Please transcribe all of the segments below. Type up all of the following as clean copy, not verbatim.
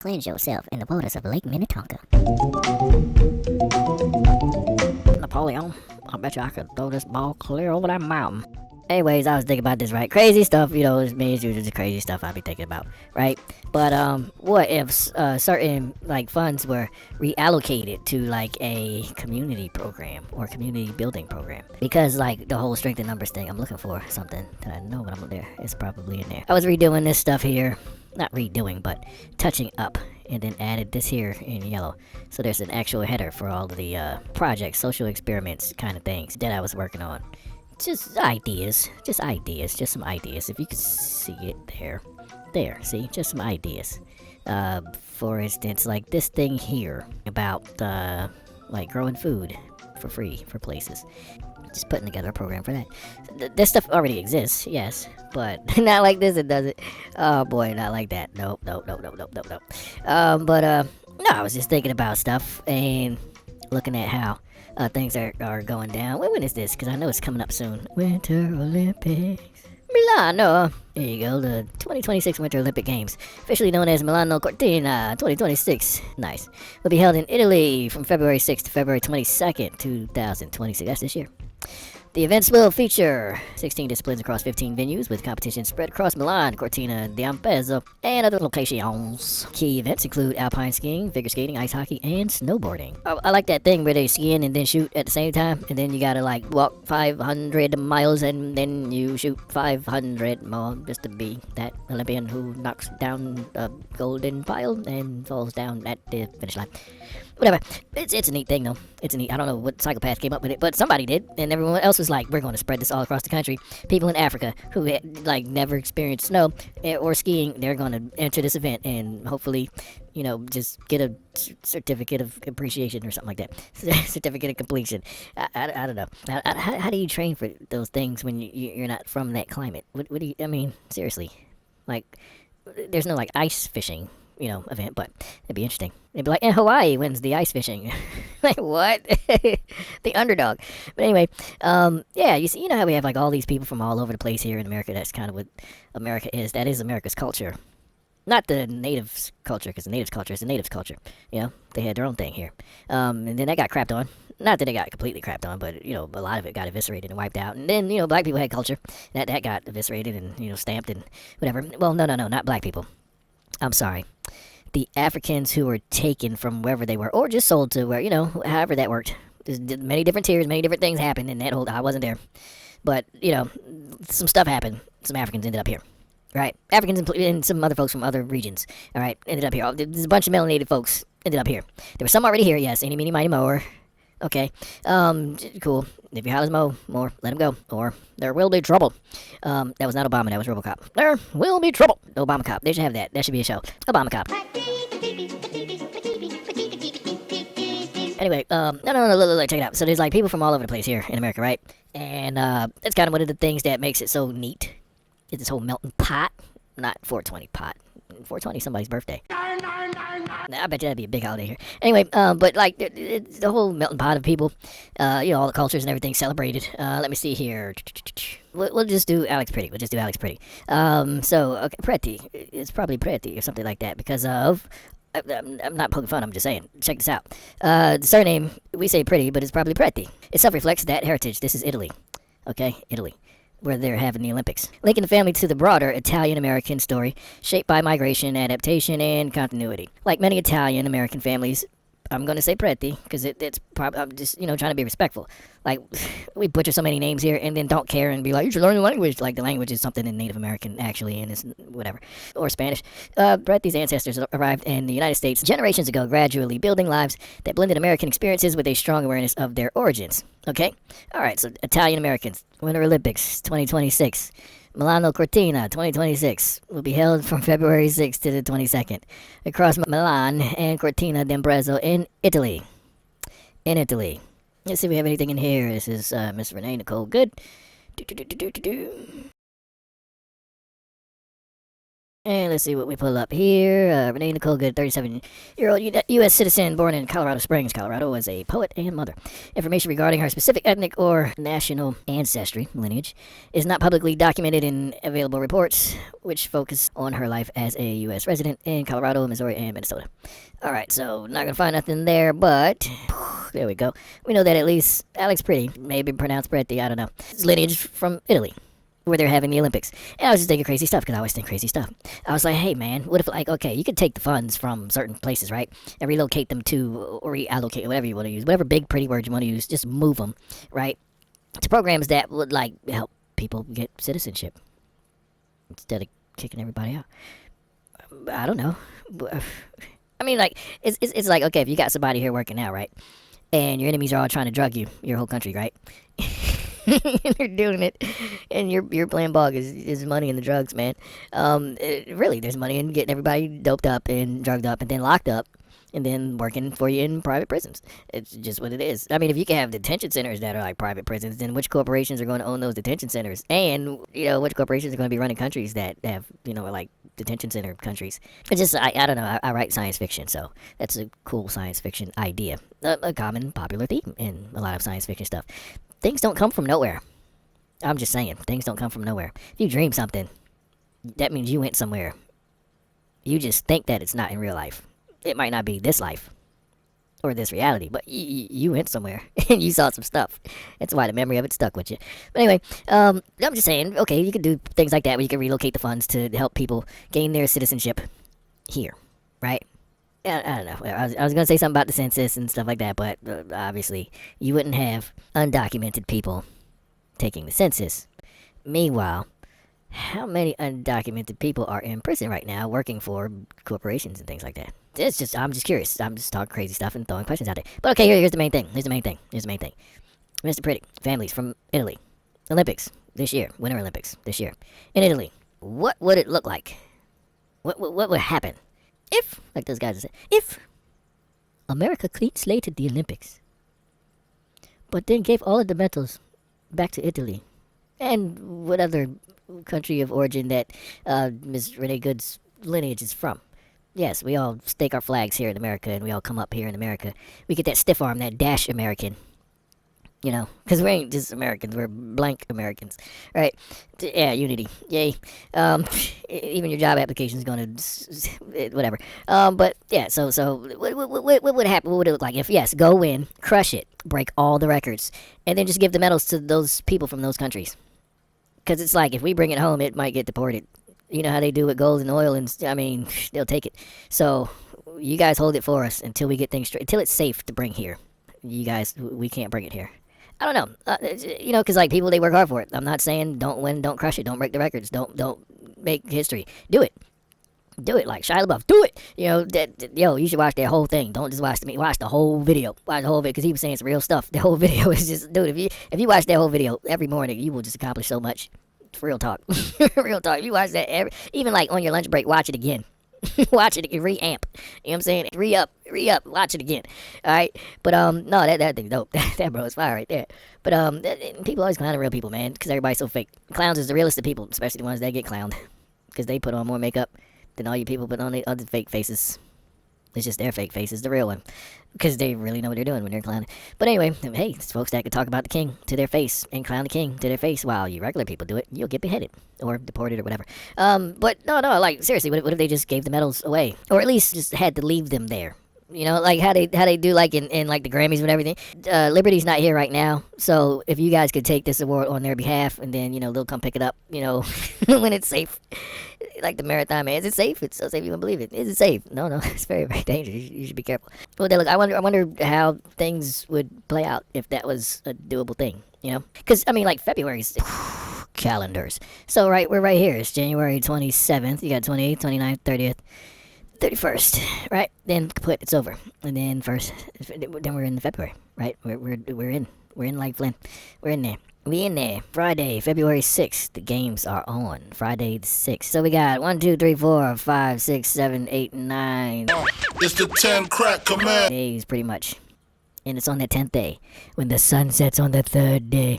Cleanse yourself in the waters of Lake Minnetonka. Napoleon, I bet you I could throw this ball clear over that mountain. Anyways, I was thinking about this, right? Crazy stuff, it's me, it's usually the crazy stuff I be thinking about, right? But what if certain like funds were reallocated to like a community program or community building program? Because like the whole strength in numbers thing, I'm looking for something that I know when I'm there. It's probably in there. I was redoing this stuff here, not redoing, but touching up, and then added this here in yellow. So there's an actual header for all of the projects, social experiments kind of things that I was working on. Just ideas, just some ideas. If you could see it there, see, just some ideas. For instance, like this thing here about like growing food for free for places. Just putting together a program for that. This stuff already exists, yes, but not like this. It doesn't. Oh boy, not like that. Nope. No, I was just thinking about stuff and looking at how things are going down. When is this? Because I know it's coming up soon. Winter Olympics. Milano. There you go. The 2026 Winter Olympic Games, officially known as Milano Cortina 2026. Nice. Will be held in Italy from February 6th to February 22nd, 2026. That's this year. The events will feature 16 disciplines across 15 venues, with competitions spread across Milan, Cortina, D'Ampezzo, and other locations. Key events include alpine skiing, figure skating, ice hockey, and snowboarding. I like that thing where they ski in and then shoot at the same time, and then you gotta like walk 500 miles and then you shoot 500 more just to be that Olympian who knocks down a golden pile and falls down at the finish line. Whatever. It's a neat thing, though. It's a neat. I don't know what psychopath came up with it, but somebody did, and everyone else was like, "We're going to spread this all across the country." People in Africa who had, like never experienced snow or skiing, they're going to enter this event and hopefully, just get a certificate of appreciation or something like that. Certificate of completion. I don't know. How do you train for those things when you're not from that climate? What do you? I mean, seriously, like, there's no like ice fishing event, but it'd be interesting. It'd be like, and Hawaii wins the ice fishing. Like, what? The underdog. But anyway, yeah, you know how we have like all these people from all over the place here in America. That's kind of what America is. That is America's culture. Not the natives' culture, because the natives' culture is the natives' culture. They had their own thing here. And then that got crapped on. Not that it got completely crapped on, but, a lot of it got eviscerated and wiped out. And then, black people had culture. That got eviscerated and, stamped and whatever. Well, no, not black people. I'm sorry. The Africans who were taken from wherever they were, or just sold to where, however that worked. There's many different tiers, many different things happened in that whole, I wasn't there. But, some stuff happened. Some Africans ended up here. Right? Africans and some other folks from other regions, all right, ended up here. There's a bunch of melanated folks ended up here. There were some already here, yes. Any, meeny, miny, moe. Okay. Cool. If your house mow more, let him go. Or there will be trouble. That was not Obama, that was RoboCop. There will be trouble. Obama Cop. They should have that. That should be a show. Obama Cop. Anyway, no, check it out. So there's like people from all over the place here in America, right? And that's kind of one of the things that makes it so neat. Is this whole melting pot. Not 420 pot. 420 somebody's birthday. I bet you that'd be a big holiday here. Anyway, but like the whole melting pot of people, all the cultures and everything celebrated. Let me see here. We'll just do Alex Pretti. So okay, Pretti. It's probably Pretti or something like that because of. I'm not poking fun. I'm just saying. Check this out. The surname we say Pretti, but it's probably Pretti. It self-reflects that heritage. This is Italy. Okay, Italy, where they're having the Olympics. Linking the family to the broader Italian-American story, shaped by migration, adaptation, and continuity. Like many Italian-American families, I'm going to say Pretti, because it's probably, I'm just, trying to be respectful. Like, we butcher so many names here, and then don't care and be like, you should learn the language. Like, the language is something in Native American, actually, and it's whatever. Or Spanish. Pretti's ancestors arrived in the United States generations ago, gradually building lives that blended American experiences with a strong awareness of their origins. Okay? Alright, so Italian-Americans, Winter Olympics 2026. Milano Cortina 2026 will be held from February 6th to the 22nd across Milan and Cortina d'Ampezzo in Italy. Let's see if we have anything in here. This is Miss Renee Nicole Good. And let's see what we pull up here. Renee Nicole Good, 37-year-old U.S. citizen born in Colorado Springs, Colorado, was a poet and mother. Information regarding her specific ethnic or national ancestry, lineage, is not publicly documented in available reports, which focus on her life as a U.S. resident in Colorado, Missouri, and Minnesota. Alright, so not gonna find nothing there, but there we go. We know that at least Alex Pretti, maybe pronounced Pretti, I don't know, is lineage from Italy, where they're having the Olympics. And I was just thinking crazy stuff, because I always think crazy stuff. I was like, hey man, what if, like, okay, you could take the funds from certain places, right, and relocate them to, or reallocate, whatever you want to use, whatever big pretty word you want to use, just move them, right, to programs that would, like, help people get citizenship, instead of kicking everybody out. I don't know. I mean, like, it's like, okay, if you got somebody here working now, right, and your enemies are all trying to drug you, your whole country, right, and you're doing it, and you're playing ball is money in the drugs, man. Really, there's money in getting everybody doped up and drugged up and then locked up and then working for you in private prisons. It's just what it is. I mean, if you can have detention centers that are like private prisons, then which corporations are going to own those detention centers? And, you know, which corporations are going to be running countries that have, you know, like detention center countries? It's just, I don't know. I write science fiction, so that's a cool science fiction idea. A common popular theme in a lot of science fiction stuff. Things don't come from nowhere. I'm just saying, things don't come from nowhere. If you dream something, that means you went somewhere. You just think that it's not in real life. It might not be this life or this reality, but you went somewhere and you saw some stuff. That's why the memory of it stuck with you. But anyway, I'm just saying, okay, you could do things like that where you can relocate the funds to help people gain their citizenship here, right? I don't know. I was going to say something about the census and stuff like that, but obviously you wouldn't have undocumented people taking the census. Meanwhile, how many undocumented people are in prison right now working for corporations and things like that? I'm just curious. I'm just talking crazy stuff and throwing questions out there. But okay, here's the main thing. Here's the main thing. Mr. Pretti, families from Italy. Olympics this year. Winter Olympics this year. In Italy. What would it look like? What would happen? If, like those guys say, if America clean slated the Olympics, but then gave all of the medals back to Italy, and what other country of origin that Ms. Renee Good's lineage is from. Yes, we all stake our flags here in America, and we all come up here in America. We get that stiff arm, that dash American. You know, because we ain't just Americans, we're blank Americans, right? Yeah, unity, yay. Even your job application is going to, whatever. But yeah, so what would happen? What would it look like if, yes, go in, crush it, break all the records, and then just give the medals to those people from those countries? Because it's like, if we bring it home, it might get deported. You know how they do with gold and oil, and I mean, they'll take it. So you guys hold it for us until we get things straight, until it's safe to bring here. You guys, we can't bring it here. I don't know, you know, because like people, they work hard for it. I'm not saying don't win, don't crush it, don't break the records, don't make history. Do it like Shia LaBeouf. Do it. You know, you should watch that whole thing. Don't just watch watch the whole video. Watch the whole video because he was saying some real stuff. The whole video is just, dude. If you watch that whole video every morning, you will just accomplish so much. Real talk, real talk. If you watch that even like on your lunch break, watch it again. Watch it, reamp. You know what I'm saying? Re-up, watch it again. Alright? But, no, that thing's dope. That bro is fire right there. But, people always clowning real people, man, because everybody's so fake. Clowns is the realest of people, especially the ones that get clowned. Because they put on more makeup than all you people put on the other fake faces. It's just their fake faces, the real one. Because they really know what they're doing when they're clowning. But anyway, hey, it's folks that can talk about the king to their face and clown the king to their face while you regular people do it, you'll get beheaded or deported or whatever. But no, like, seriously, what if they just gave the medals away? Or at least just had to leave them there? You know, like how they do like in like the Grammys and everything. Liberty's not here right now, so if you guys could take this award on their behalf, and then, you know, they'll come pick it up, you know, when it's safe. Like the marathon man, is it safe? It's so safe you won't believe it. Is it safe? No, it's very, very dangerous. You should be careful. Well, then, look, I wonder how things would play out if that was a doable thing. You know, because I mean, like February's calendars. So we're right here. It's January 27th. You got 28th, 29th, 30th. 31st, right? Then kaput, it's over. And then then we're in February, right? We're in like Flynn. We're in there. We in there. Friday, February 6th. The games are on. Friday the 6th. So we got 1, 2, 3, 4, 5, 6, 7, 8, 9. It's the 10 crack command. Days, pretty much. And it's on the 10th day when the sun sets on the 3rd day.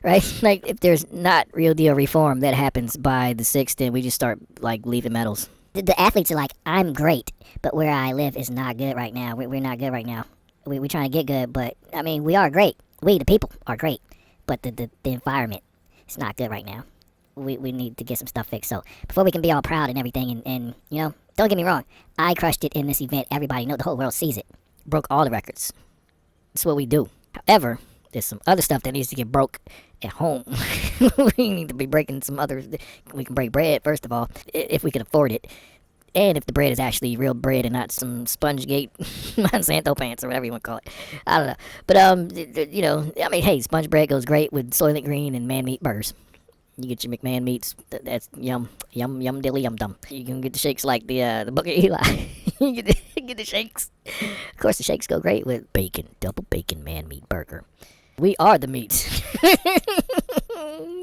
right? Like, if there's not real deal reform that happens by the 6th, then we just start, like, leaving medals. The athletes are like, I'm great, but where I live is not good right now. We're not good right now. We're trying to get good, but, I mean, we are great. We, the people, are great. But the environment is not good right now. We need to get some stuff fixed. So, before we can be all proud and everything, and you know, don't get me wrong, I crushed it in this event. Everybody know, the whole world sees it. Broke all the records. That's what we do. However, there's some other stuff that needs to get broke at home. We need to be breaking some others. We can break bread, first of all, if we can afford it. And if the bread is actually real bread and not some SpongeGate Monsanto pants or whatever you want to call it. I don't know. But, you know, I mean, hey, sponge bread goes great with Soylent Green and man meat burgers. You get your McMahon meats. That's yum, yum, yum, dilly, yum, dum. You can get the shakes like the Book of Eli. You get the shakes. Of course, the shakes go great with bacon, double bacon man meat burger. We are the meats.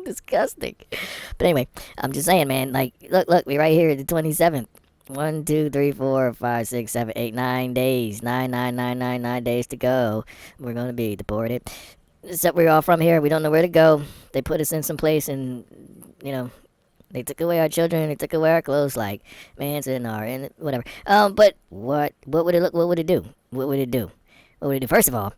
Disgusting. But anyway, I'm just saying, man. Like, look, we right here at the 27th. 1, 2, 3, 4, 5, 6, 7, 8, 9 days. 9 days to go. We're gonna be deported. Except we're all from here. We don't know where to go. They put us in some place, and you know, they took away our children. They took away our clothes, like Manson and whatever. But what would it look? What would it do? What would it do? What would it do? First of all,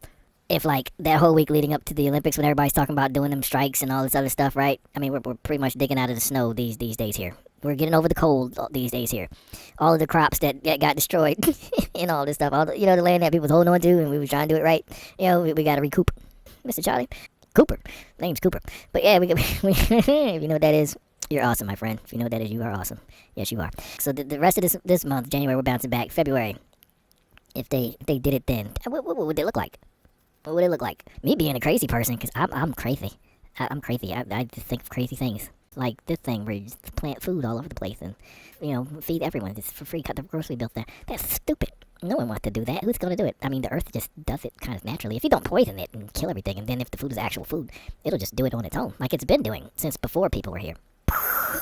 if like that whole week leading up to the Olympics, when everybody's talking about doing them strikes and all this other stuff, right? I mean, we're pretty much digging out of the snow these days here. We're getting over the cold these days here. All of the crops that got destroyed and all this stuff. All the, you know, the land that people was holding on to, and we was trying to do it right. You know, we got to recoup. Mr. Charlie? Cooper. Name's Cooper. But yeah, if you know what that is, you're awesome, my friend. If you know what that is, you are awesome. Yes, you are. So the rest of this month, January, we're bouncing back. February, if they did it then, what would it look like? What would it look like? Me being a crazy person, because I'm crazy. I'm crazy. I just think of crazy things. Like this thing where you just plant food all over the place and, you know, feed everyone. It's for free. Cut the grocery bill there. That's stupid. No one wants to do that. Who's going to do it? I mean, the earth just does it kind of naturally. If you don't poison it and kill everything, and then if the food is actual food, it'll just do it on its own, like it's been doing since before people were here.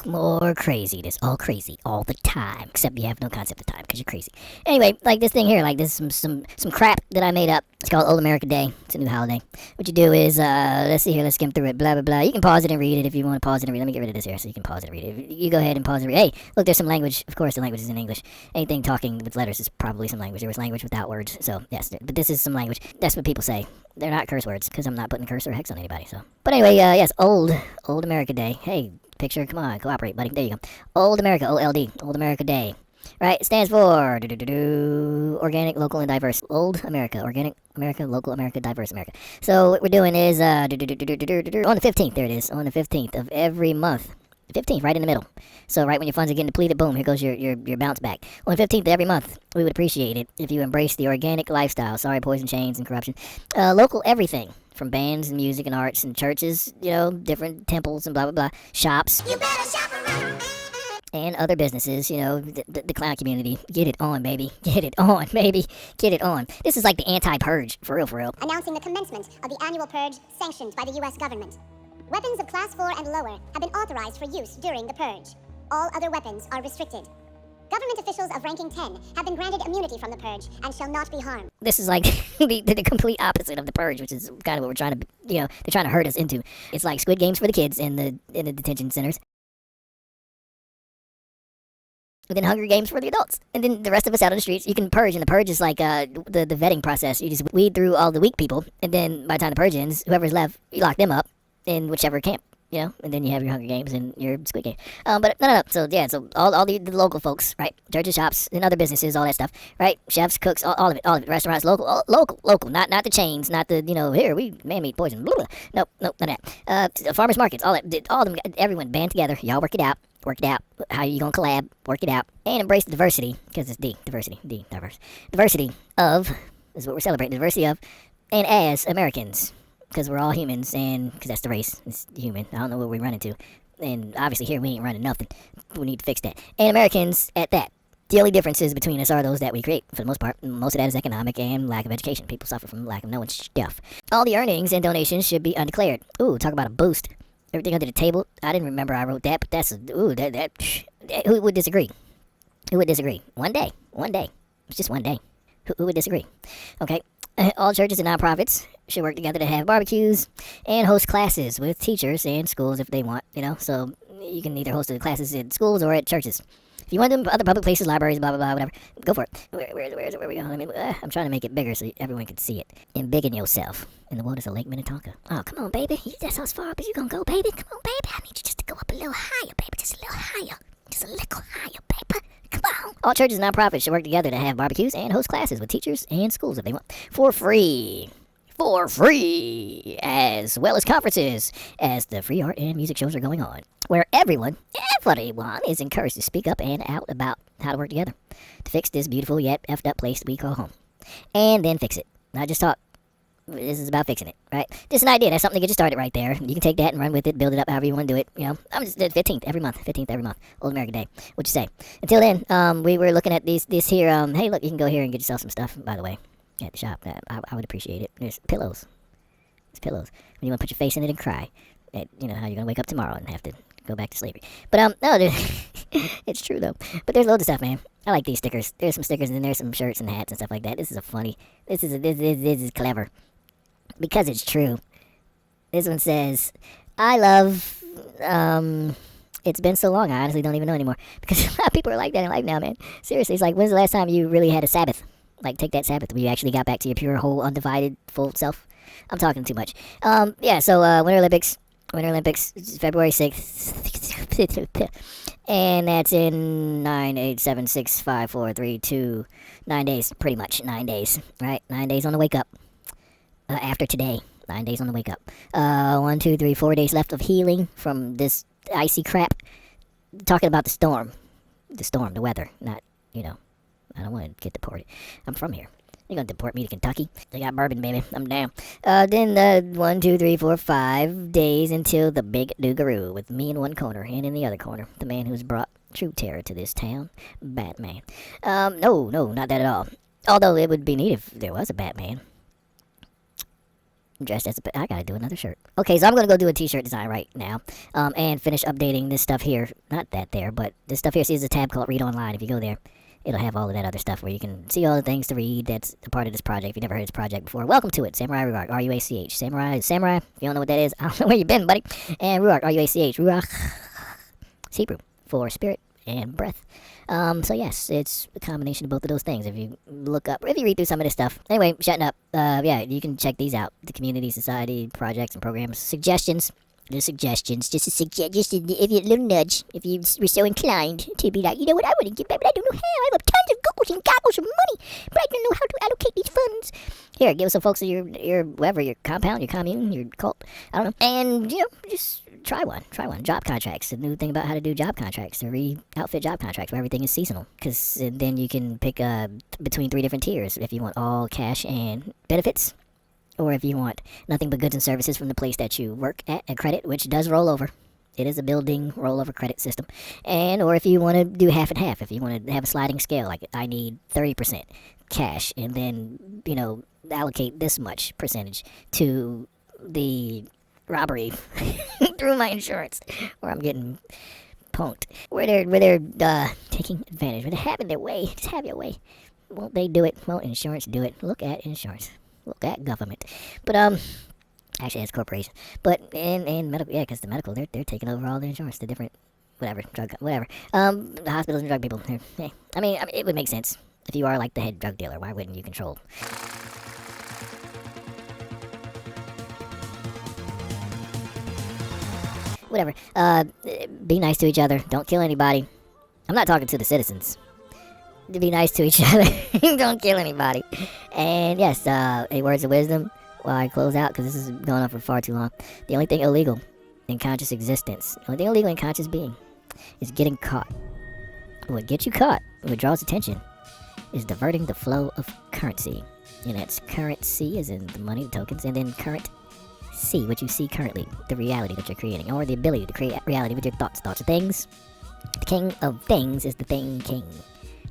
More craziness. All crazy. All the time. Except you have no concept of time, because you're crazy. Anyway, like this thing here, like this is some crap that I made up. It's called Old America Day. It's a new holiday. What you do is, let's see here, let's skim through it, blah, blah, blah. You can pause it and read it if you want to pause it and read it. Let me get rid of this here so you can pause it and read it. You go ahead and pause it and read it. Hey, look, there's some language. Of course, the language is in English. Anything talking with letters is probably some language. There was language without words, so yes. But this is some language. That's what people say. They're not curse words, because I'm not putting curse or hex on anybody, so. But anyway, yes, Old America Day. Hey, picture, come on, cooperate, buddy. There you go. Old America, O.L.D, Old America Day. Right, stands for Organic, Local, and Diverse. Old America, Organic America, Local America, Diverse America. So what we're doing is on the 15th, there it is, on the 15th of every month. 15th, right in the middle. So right when your funds are getting depleted, boom, here goes your bounce back. On the 15th of every month, we would appreciate it if you embrace the organic lifestyle. Sorry, poison chains and corruption. Local everything, from bands and music and arts and churches, you know, different temples and blah, blah, blah. Shops. You better shop around. And other businesses, you know, the clown community. Get it on, baby. Get it on, baby. Get it on. This is like the anti-purge, for real, for real. Announcing the commencement of the annual purge sanctioned by the U.S. government. Weapons of Class 4 and lower have been authorized for use during the purge. All other weapons are restricted. Government officials of ranking 10 have been granted immunity from the purge and shall not be harmed. This is like the complete opposite of the purge, which is kind of what we're trying to, you know, they're trying to hurt us into. It's like Squid Games for the kids in the detention centers. And then Hunger Games for the adults. And then the rest of us out on the streets, you can purge. And the purge is like the vetting process. You just weed through all the weak people. And then by the time the purge ends, whoever's left, you lock them up in whichever camp, you know, and then you have your Hunger Games and your Squid Game. But no. So yeah, so all the local folks, right? Churches, shops, and other businesses, all that stuff, right? Chefs, cooks, all of it. Restaurants, local, not the chains, not the, you know, here we man meat poison, blah, blah. Nope, none of that. Farmers markets, all of them, everyone band together. Y'all work it out. How you gonna collab? Work it out and embrace the diversity, because it's diversity of is what we're celebrating. Diversity of and as Americans. Because we're all humans, and because that's the race. It's human. I don't know what we run into. And obviously here we ain't running nothing. We need to fix that. And Americans at that. The only differences between us are those that we create, for the most part. Most of that is economic and lack of education. People suffer from lack of knowing stuff. All the earnings and donations should be undeclared. Ooh, talk about a boost. Everything under the table. I didn't remember I wrote that, but that's who would disagree? Who would disagree? One day. It's just one day. Who would disagree? Okay. All churches and nonprofits should work together to have barbecues and host classes with teachers and schools if they want, so you can either host the classes in schools or at churches. If you want them other public places, libraries, blah, blah, blah, whatever, go for it. Where is it? Where we go? I'm trying to make it bigger so everyone can see it. Embiggen yourself in the waters of Lake Minnetonka. Oh, come on, baby. That's as far up as you gonna go, baby. Come on, baby. I need you just to go up a little higher, baby. Just a little higher. Just a little higher, baby. Come on. All churches and nonprofits should work together to have barbecues and host classes with teachers and schools if they want. For free, as well as conferences, as the free art and music shows are going on, where everyone is encouraged to speak up and out about how to work together to fix this beautiful yet effed up place we call home. And then fix it. Not just talk. This is about fixing it, right? Just an idea. That's something to get you started right there. You can take that and run with it, build it up however you want to do it. I'm just 15th every month. Old American Day. What you say? Until then, we were looking at this here. Hey, look, you can go here and get yourself some stuff, by the way, at the shop. I would appreciate it. There's pillows. It's pillows. When you want to put your face in it and cry. How you're going to wake up tomorrow and have to go back to slavery. But, no, it's true, though. But there's loads of stuff, man. I like these stickers. There's some stickers and there's some shirts and hats and stuff like that. This is this is clever. Because it's true. This one says, I love, it's been so long, I honestly don't even know anymore. Because a lot of people are like that in life now, man. Seriously, it's like, when's the last time you really had a Sabbath? Like, take that Sabbath where you actually got back to your pure, whole, undivided, full self. I'm talking too much. So Winter Olympics, February 6th. And that's in 9, 8, 7, 6, 5, 4, 3, 2, 9 days. Pretty much 9 days, right? 9 days on the wake up. After today, 9 days on the wake up. 1, 2, 3, 4 days left of healing from this icy crap. Talking about the storm, the weather, not, I don't want to get deported. I'm from here. You're going to deport me to Kentucky? They got bourbon, baby. I'm down. Then 1, 2, 3, 4, 5 days until the big Dougaroo with me in one corner and in the other corner, the man who's brought true terror to this town, Batman. No, not that at all. Although it would be neat if there was a Batman. Dressed as I gotta do another shirt. Okay, so I'm gonna go do a t-shirt design right now, and finish updating this stuff here. Not that there, but this stuff here. See, there's a tab called Read Online. If you go there, it'll have all of that other stuff where you can see all the things to read that's a part of this project. If you've never heard of this project before, welcome to it. Samurai Ruach, R-U-A-C-H. Samurai. If you don't know what that is, I don't know where you've been, buddy. And Ruach, R-U-A-C-H. Ruach. It's Hebrew for spirit and breath. So yes, it's a combination of both of those things. If you read through some of this stuff. Anyway, shutting up. You can check these out. The community, society, projects, and programs. Suggestions. No suggestions. Just if you a little nudge. If you were so inclined to be like, you know what, I want to give back, but I don't know how. I have tons of goals and goggles of money, but I don't know how to allocate these funds. Here, give some folks in your whatever, your compound, your commune, your cult. I don't know. And, just try one. Job contracts. The new thing about how to do job contracts, to re-outfit job contracts where everything is seasonal. Because then you can pick between 3 different tiers if you want all cash and benefits. Or if you want nothing but goods and services from the place that you work at, a credit, which does roll over. It is a building rollover credit system. Or if you want to do half and half, if you want to have a sliding scale, like I need 30% cash, and then, allocate this much percentage to the robbery through my insurance, where I'm getting punked. Where they're taking advantage, where they're having their way. Just have your way. Won't they do it? Won't insurance do it? Look at insurance. Look at government. But actually it's corporation. But in medical, yeah, because the medical, they're taking over all the insurance, the different whatever. The hospitals and drug people. Hey, I mean it would make sense if you are like the head drug dealer. Why wouldn't you control? Whatever. Be nice to each other. Don't kill anybody. I'm not talking to the citizens. To be nice to each other. Don't kill anybody. And yes, any words of wisdom while I close out, because this is going on for far too long. The only thing illegal in conscious existence, the only thing illegal in conscious being, is getting caught. What gets you caught, what draws attention, is diverting the flow of currency. And that's currency, as in the money, the tokens, and then current see, what you see currently, the reality that you're creating, or the ability to create reality with your thoughts. Thoughts are things. The king of things is the thing king.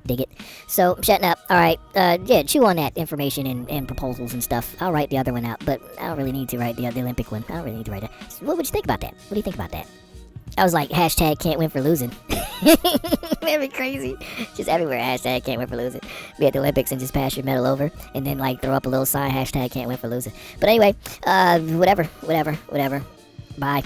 Dig it? So, I'm shutting up. Alright, chew on that information and proposals and stuff. I'll write the other one out, but I don't really need to write the Olympic one. I don't really need to write that. So what would you think about that? What do you think about that? I was like, hashtag can't win for losing. That'd be crazy. Just everywhere, hashtag can't win for losing. Be at the Olympics and just pass your medal over, and then like throw up a little sign, hashtag can't win for losing. But anyway, whatever. Bye.